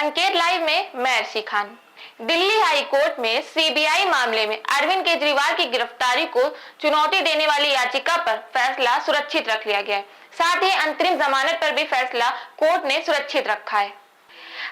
संकेत लाइव में मैं अर्शी खान। दिल्ली हाई कोर्ट में सीबीआई मामले में अरविंद केजरीवाल की गिरफ्तारी को चुनौती देने वाली याचिका पर फैसला सुरक्षित रख लिया गया है। साथ ही अंतरिम जमानत पर भी फैसला कोर्ट ने सुरक्षित रखा है।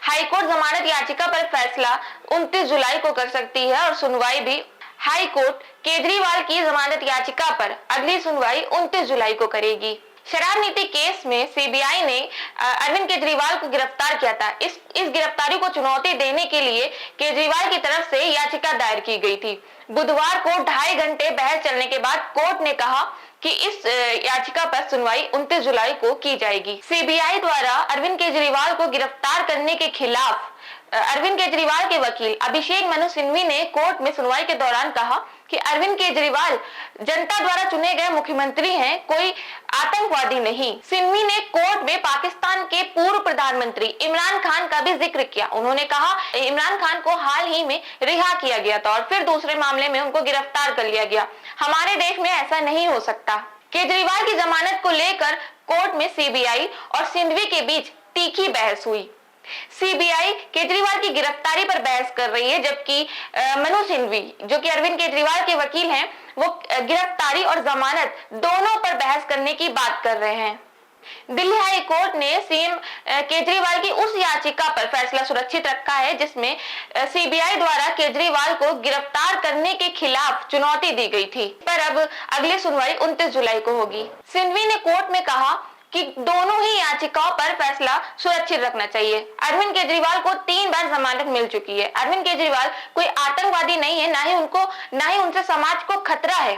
हाई कोर्ट जमानत याचिका पर फैसला 29 जुलाई को कर सकती है और सुनवाई भी हाई कोर्ट केजरीवाल की जमानत याचिका पर अगली सुनवाई 29 जुलाई को करेगी। शराब नीति केस में सीबीआई ने अरविंद केजरीवाल को गिरफ्तार किया था। इस गिरफ्तारी को चुनौती देने के लिए केजरीवाल की तरफ से याचिका दायर की गई थी। बुधवार को 2.5 घंटे बहस चलने के बाद कोर्ट ने कहा कि इस याचिका पर सुनवाई 29 जुलाई को की जाएगी। सीबीआई द्वारा अरविंद केजरीवाल को गिरफ्तार करने के खिलाफ अरविंद केजरीवाल के वकील अभिषेक मनु सिंघवी ने कोर्ट में सुनवाई के दौरान कहा कि अरविंद केजरीवाल जनता द्वारा चुने गए मुख्यमंत्री हैं, कोई आतंकवादी नहीं। सिंघवी ने कोर्ट में पाकिस्तान के पूर्व प्रधानमंत्री इमरान खान का भी जिक्र किया। उन्होंने कहा इमरान खान को हाल ही में रिहा किया गया था और फिर दूसरे मामले में उनको गिरफ्तार कर लिया गया। हमारे देश में ऐसा नहीं हो सकता। केजरीवाल की जमानत को लेकर कोर्ट में सीबीआई और सिंघवी के बीच तीखी बहस हुई। सीबीआई केजरीवाल की गिरफ्तारी पर बहस कर रही है, जबकि मनु सिंघवी जो कि अरविंद केजरीवाल के वकील हैं, वो गिरफ्तारी और जमानत दोनों पर बहस करने की बात कर रहे हैं। दिल्ली हाई कोर्ट ने सीएम केजरीवाल की उस याचिका पर फैसला सुरक्षित रखा है जिसमें सीबीआई द्वारा केजरीवाल को गिरफ्तार करने के खिलाफ चुनौती दी गई थी। पर अब अगली सुनवाई 29 जुलाई को होगी। सिंघवी ने कोर्ट में कहा कि दोनों ही याचिकाओं पर फैसला सुरक्षित रखना चाहिए। अरविंद केजरीवाल को 3 बार जमानत मिल चुकी है। अरविंद केजरीवाल कोई आतंकवादी नहीं है, ना ही उनसे समाज को खतरा है।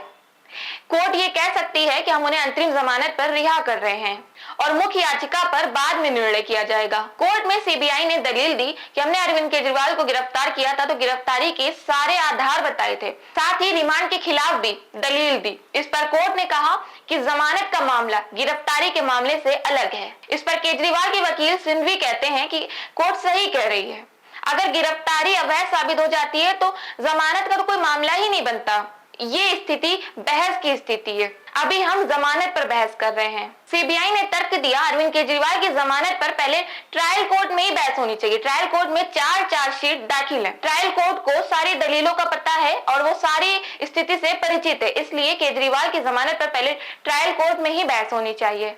कोर्ट ये कह सकती है कि हम उन्हें अंतरिम जमानत पर रिहा कर रहे हैं और मुख्य याचिका पर बाद में निर्णय किया जाएगा। कोर्ट में सीबीआई ने दलील दी कि हमने अरविंद केजरीवाल को गिरफ्तार किया था तो गिरफ्तारी के सारे आधार बताए थे, साथ ही रिमांड के खिलाफ भी दलील दी। इस पर कोर्ट ने कहा कि जमानत का मामला गिरफ्तारी के मामले से अलग है। इस पर केजरीवाल के वकील सिंघवी कहते हैं कि कोर्ट सही कह रही है। अगर गिरफ्तारी अवैध साबित हो जाती है तो जमानत का तो कोई मामला ही नहीं बनता। ये स्थिति बहस की स्थिति है। अभी हम जमानत पर बहस कर रहे हैं। सीबीआई ने तर्क दिया अरविंद केजरीवाल की जमानत पर पहले ट्रायल कोर्ट में ही बहस होनी चाहिए। ट्रायल कोर्ट में 4 चार्जशीट दाखिल है। ट्रायल कोर्ट को सारी दलीलों का पता है और वो सारी स्थिति से परिचित है, इसलिए केजरीवाल की जमानत पर पहले ट्रायल कोर्ट में ही बहस होनी चाहिए।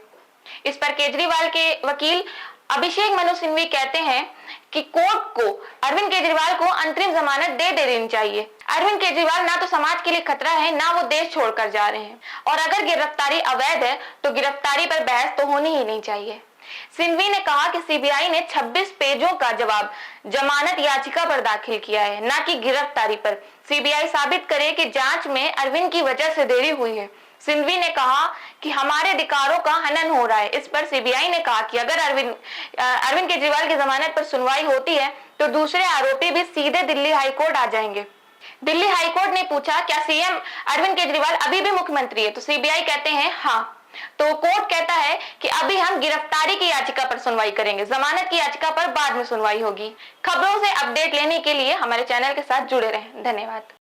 इस पर केजरीवाल के वकील अभिषेक मनु सिंघवी कहते हैं कि कोर्ट को अरविंद केजरीवाल को अंतरिम जमानत दे देनी चाहिए। अरविंद केजरीवाल ना तो समाज के लिए खतरा है, ना वो देश छोड़कर जा रहे हैं, और अगर गिरफ्तारी अवैध है तो गिरफ्तारी पर बहस तो होनी ही नहीं चाहिए। सिंघवी ने कहा कि सीबीआई ने 26 पेजों का जवाब जमानत याचिका पर दाखिल किया है, ना कि गिरफ्तारी पर। सीबीआई साबित करे कि जांच में अरविंद की वजह से देरी हुई है। सिंघवी ने कहा कि हमारे अधिकारों का हनन हो रहा है। इस पर सीबीआई ने कहा कि अगर अरविंद केजरीवाल की जमानत पर सुनवाई होती है तो दूसरे आरोपी भी सीधे दिल्ली हाईकोर्ट आ जाएंगे। दिल्ली हाईकोर्ट ने पूछा क्या सीएम अरविंद केजरीवाल अभी भी मुख्यमंत्री है, तो सीबीआई कहते हैं हाँ। तो कोर्ट कहता है कि अभी हम गिरफ्तारी की याचिका पर सुनवाई करेंगे, जमानत की याचिका पर बाद में सुनवाई होगी। खबरों से अपडेट लेने के लिए हमारे चैनल के साथ जुड़े रहें। धन्यवाद।